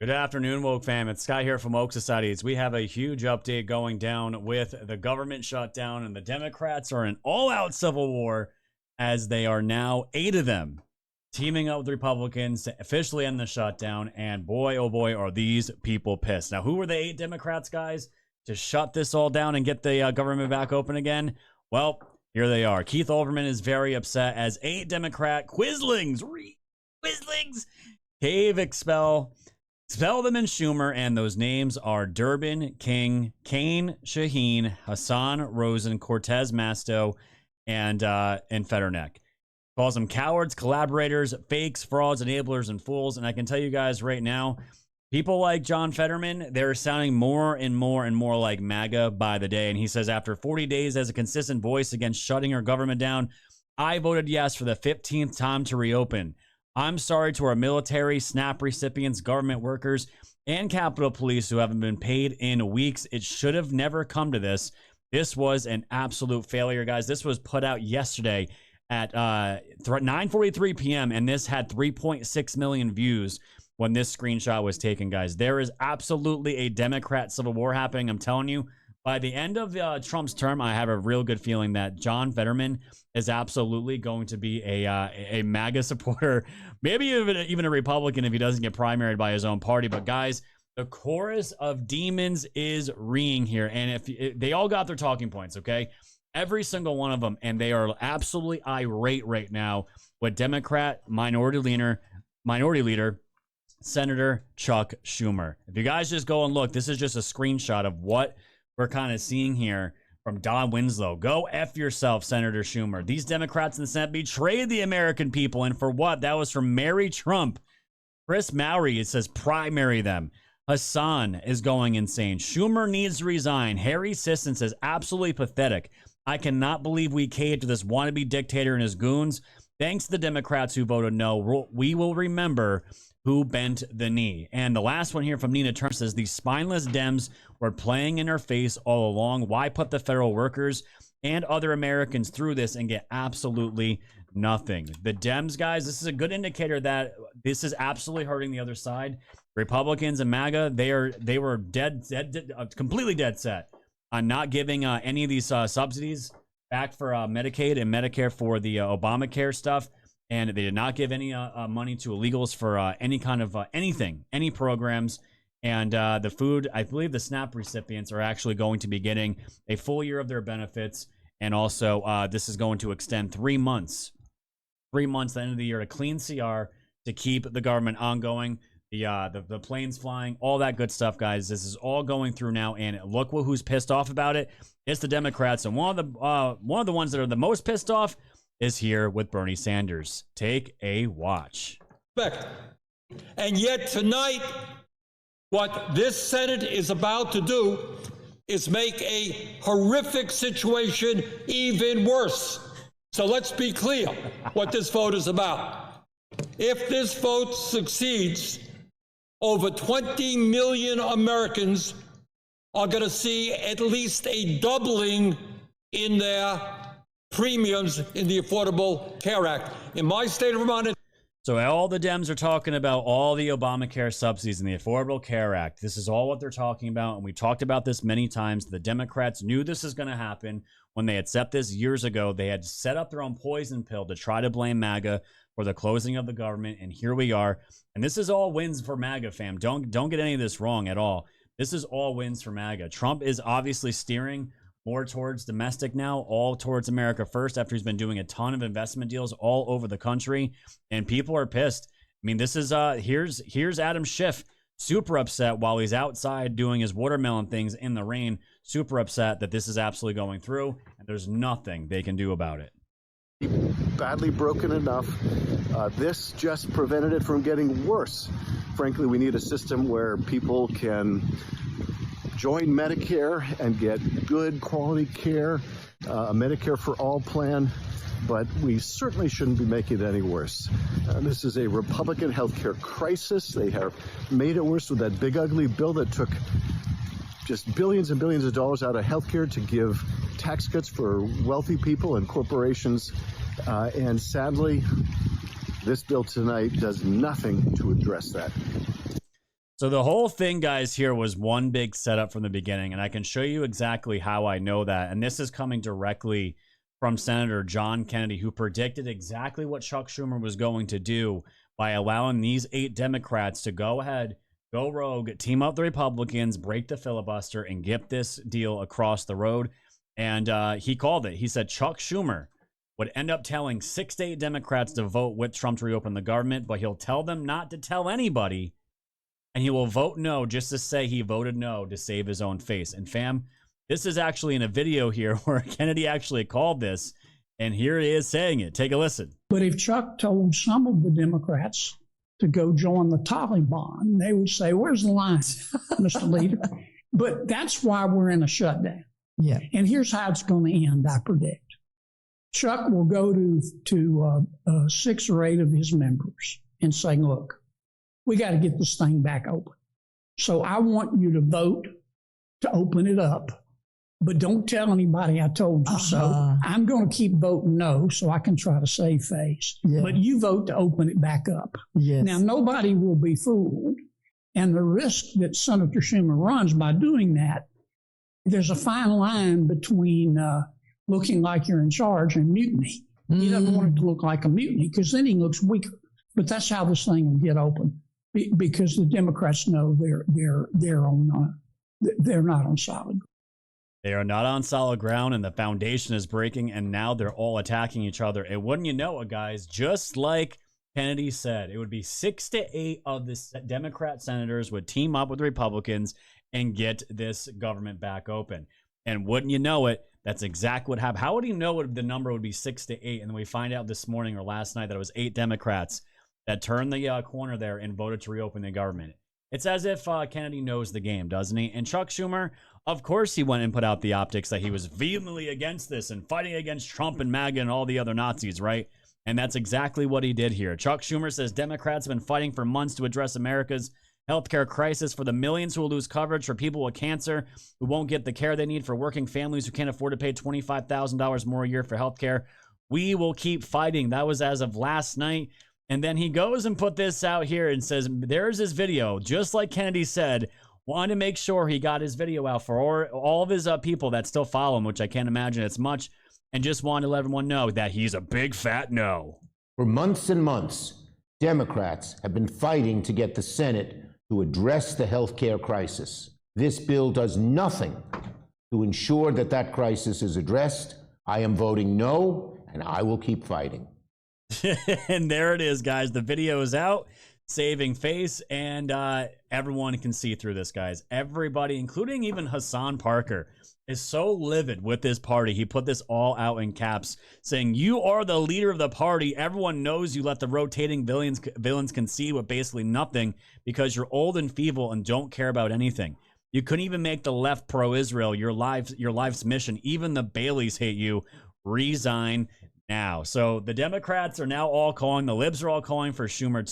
Good afternoon, Woke fam. It's Sky here from Woke Societies. We have a huge update going down with the government shutdown, and the Democrats are in all-out civil war as they are now 8 of them teaming up with Republicans to officially end the shutdown. And boy, oh boy, are these people pissed. Now, who were the 8 Democrats, guys, to shut this all down and get the government back open again? Well, here they are. Keith Olbermann is very upset as 8 Democrat Quizlings cave expel them in Schumer, and those names are Durbin, King, Kane, Shaheen, Hassan, Rosen, Cortez, Masto, and Fetterneck. Calls them cowards, collaborators, fakes, frauds, enablers, and fools. And I can tell you guys right now, people like John Fetterman, they're sounding more and more and more like MAGA by the day. And he says, after 40 days as a consistent voice against shutting our government down, I voted yes for the 15th time to reopen. I'm sorry to our military, SNAP recipients, government workers, and Capitol Police who haven't been paid in weeks. It should have never come to this. This was an absolute failure, guys. This was put out yesterday at 9:43 p.m., and this had 3.6 million views when this screenshot was taken, guys. There is absolutely a Democrat civil war happening. I'm telling you, by the end of Trump's term, I have a real good feeling that John Fetterman is absolutely going to be a MAGA supporter, maybe even a Republican if he doesn't get primaried by his own party. But guys, the chorus of demons is ringing here, and if they all got their talking points, okay, every single one of them, and they are absolutely irate right now with Democrat minority leader Senator Chuck Schumer. If you guys just go and look, this is just a screenshot of what we're kind of seeing here from Don Winslow. Go F yourself, Senator Schumer. These Democrats in the Senate betrayed the American people. And for what? That was from Mary Trump. Chris Mowry, it says primary them. Hassan is going insane. Schumer needs to resign. Harry Sisson says absolutely pathetic. I cannot believe we caved to this wannabe dictator and his goons. Thanks to the Democrats who voted no. We will remember who bent the knee. And the last one here from Nina Turner says, these spineless Dems were playing in our face all along. Why put the federal workers and other Americans through this and get absolutely nothing? The Dems, guys, this is a good indicator that this is absolutely hurting the other side. Republicans and MAGA, they were completely dead set on not giving any of these subsidies back for Medicaid and Medicare for the Obamacare stuff. And they did not give any money to illegals for any kind of anything, any programs. And the food, I believe the SNAP recipients are actually going to be getting a full year of their benefits. And also, this is going to extend 3 months, at the end of the year, to clean CR to keep the government ongoing. The planes flying, all that good stuff, guys. This is all going through now, and look who's pissed off about it. It's the Democrats, and one of the ones that are the most pissed off is here with Bernie Sanders. Take a watch. And yet tonight, what this Senate is about to do is make a horrific situation even worse. So let's be clear what this vote is about. If this vote succeeds, over 20 million Americans are going to see at least a doubling in their premiums in the Affordable Care Act. In my state of Vermont. So all the Dems are talking about all the Obamacare subsidies in the Affordable Care Act. This is all what they're talking about. And we talked about this many times. The Democrats knew this was going to happen when they had set this years ago. They had set up their own poison pill to try to blame MAGA for the closing of the government. And here we are. And this is all wins for MAGA, fam. Don't get any of this wrong at all. This is all wins for MAGA. Trump is obviously steering more towards domestic now, all towards America first, after he's been doing a ton of investment deals all over the country, and people are pissed. I mean, this is here's Adam Schiff, super upset while he's outside doing his watermelon things in the rain, super upset that this is absolutely going through, and there's nothing they can do about it. Badly broken enough. This just prevented it from getting worse. Frankly, we need a system where people can join Medicare and get good quality care, a Medicare for All plan, but we certainly shouldn't be making it any worse. This is a Republican healthcare crisis. They have made it worse with that big ugly bill that took just billions and billions of dollars out of healthcare to give tax cuts for wealthy people and corporations. And sadly, this bill tonight does nothing to address that. So the whole thing, guys, here was one big setup from the beginning, and I can show you exactly how I know that. And this is coming directly from Senator John Kennedy, who predicted exactly what Chuck Schumer was going to do by allowing these 8 Democrats to go ahead, go rogue, team up the Republicans, break the filibuster, and get this deal across the road. And he called it. He said Chuck Schumer would end up telling 6 to 8 Democrats to vote with Trump to reopen the government, but he'll tell them not to tell anybody. And he will vote no just to say he voted no to save his own face. And fam, this is actually in a video here where Kennedy actually called this. And here he is saying it. Take a listen. But if Chuck told some of the Democrats to go join the Taliban, they would say, where's the line, Mr. Leader? But that's why we're in a shutdown. Yeah. And here's how it's going to end, I predict. Chuck will go to 6 or 8 of his members and say, look, we got to get this thing back open. So I want you to vote to open it up, but don't tell anybody I told you so. I'm going to keep voting no so I can try to save face. Yeah. But you vote to open it back up. Yes. Now, nobody will be fooled. And the risk that Senator Schumer runs by doing that, there's a fine line between looking like you're in charge and mutiny. He doesn't want it to look like a mutiny because then he looks weaker. But that's how this thing will get open. Because the Democrats know they're not on solid. They are not on solid ground, and the foundation is breaking, and now they're all attacking each other. And wouldn't you know it, guys? Just like Kennedy said, it would be 6 to 8 of the Democrat senators would team up with Republicans and get this government back open. And wouldn't you know it? That's exactly what happened. How would he know the number would be 6 to 8? And then we find out this morning or last night that it was 8 Democrats that turned the corner there and voted to reopen the government. It's as if Kennedy knows the game, doesn't he? And Chuck Schumer, of course he went and put out the optics that he was vehemently against this and fighting against Trump and MAGA and all the other Nazis, right? And that's exactly what he did here. Chuck Schumer says Democrats have been fighting for months to address America's healthcare crisis, for the millions who will lose coverage, for people with cancer who won't get the care they need, for working families who can't afford to pay $25,000 more a year for healthcare. We will keep fighting. That was as of last night. And then he goes and put this out here and says, there's his video. Just like Kennedy said, wanted to make sure he got his video out for all of his people that still follow him, which I can't imagine it's much, and just wanted to let everyone know that he's a big fat no. For months and months, Democrats have been fighting to get the Senate to address the health care crisis. This bill does nothing to ensure that that crisis is addressed. I am voting no, and I will keep fighting. And there it is, guys. The video is out, saving face, and everyone can see through this, guys. Everybody, including even Hassan Parker, is so livid with this party. He put this all out in caps, saying, you are the leader of the party. Everyone knows you let the rotating villains concede with basically nothing because you're old and feeble and don't care about anything. You couldn't even make the left pro-Israel your life's mission. Even the Baileys hate you. Resign now. So the Democrats are now all calling, the libs are all calling for Schumer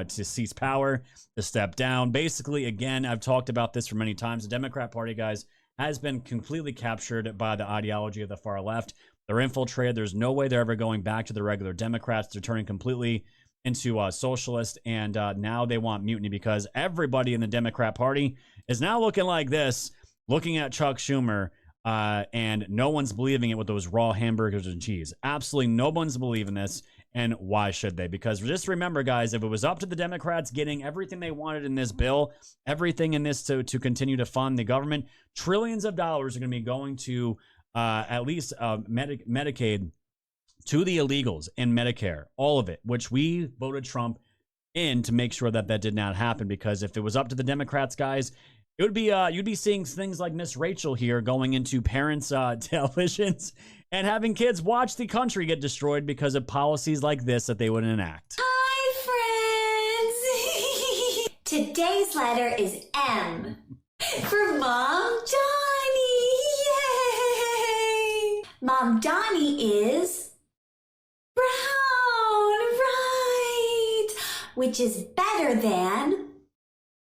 to cease power, to step down. Basically, again, I've talked about this for many times. The Democrat Party, guys, has been completely captured by the ideology of the far left. They're infiltrated. There's no way they're ever going back to the regular Democrats. They're turning completely into socialist, and now they want mutiny because everybody in the Democrat Party is now looking like this, looking at Chuck Schumer, and no one's believing it with those raw hamburgers and cheese. Absolutely no one's believing this, and why should they? Because just remember, guys, if it was up to the Democrats getting everything they wanted in this bill, everything in this to continue to fund the government, trillions of dollars are going to be going to at least Medicaid, to the illegals and Medicare, all of it, which we voted Trump in to make sure that that did not happen. Because if it was up to the Democrats, guys, it would be you'd be seeing things like Miss Rachel here going into parents' televisions and having kids watch the country get destroyed because of policies like this that they would enact. Hi, friends. Today's letter is M for Mom Donnie. Yay! Mom Donnie is brown, right? Which is better than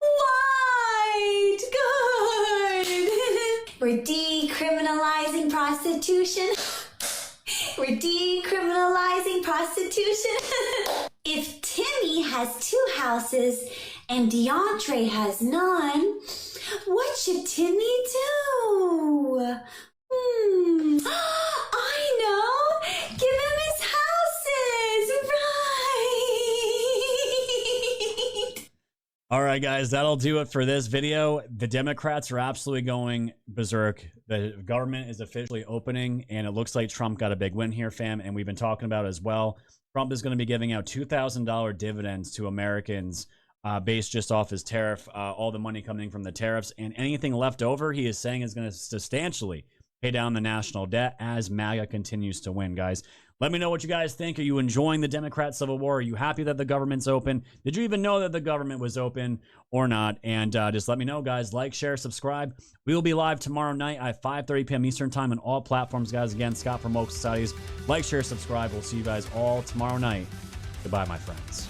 white. Good. We're decriminalizing prostitution. We're decriminalizing prostitution. If Timmy has 2 houses and DeAndre has none. What should Timmy do? I know! Give him his houses! Right! All right, guys, that'll do it for this video. The Democrats are absolutely going berserk. The government is officially opening, and it looks like Trump got a big win here, fam, and we've been talking about it as well. Trump is going to be giving out $2,000 dividends to Americans based just off his tariff, all the money coming from the tariffs, and anything left over, he is saying, is going to substantially pay down the national debt as MAGA continues to win, guys. Let me know what you guys think. Are you enjoying the Democrat Civil War? Are you happy that the government's open? Did you even know that the government was open or not? And just let me know, guys. Like, share, subscribe. We will be live tomorrow night at 5:30 p.m. Eastern Time on all platforms, guys. Again, Scott from Woke Societies. Like, share, subscribe. We'll see you guys all tomorrow night. Goodbye, my friends.